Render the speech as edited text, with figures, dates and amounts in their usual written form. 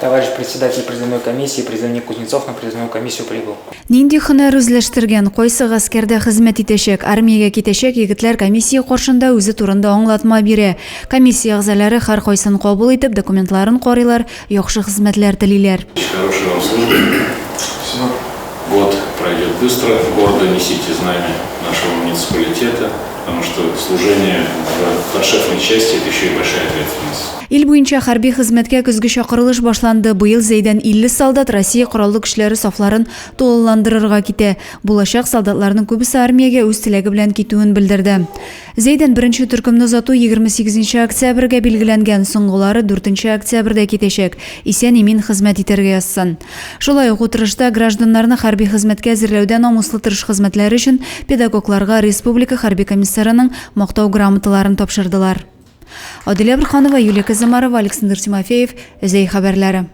Товарищ председатель призывной комиссии, призывник Кузнецов на призывную комиссию прибыл. Нинди хынар үзләштергән кайсы гаскәрдә хезмәт итәчәк, армиягә китәчәк егетләр комиссия каршында үзе турында аңлатма бирә. Комиссия әгъзалары һәр кайсын кабул итеп, документларын карыйлар, яхшы хезмәтләр телиләр. Хорошей вам службы. Год пройдет быстро. Гордо несите знамя нашего муниципалитета, потому что служение в подшефной части – это еще и большая ответственность. Ил буенча хәрби хезмәткә көзге чакырылыш башланды. Быел Зәйдән 50 солдат Россия кораллы көчләре сафларын тулыландырырга китә. Булачак солдатларның күбесе армиягә үз теләге белән китүен белдерде. Зәйдән 1-нче төркемне озату 28 октябрьгә билгеләнгән, соңгылары 4 октябрьдә китәчәк. Исән-имин хезмәт итәргә язсын. Шулай ук утырышта гражданнарны хәрби хезмәткә әзерләүдә намуслы тырыш хезмәтләре өчен педагогларга республика хәрби комиссарының мактау грамоталарын тапшырдылар. Адилә Бурханова, Юлия Казамарова, Александр Тимофеев, Зәй хәбәрләре.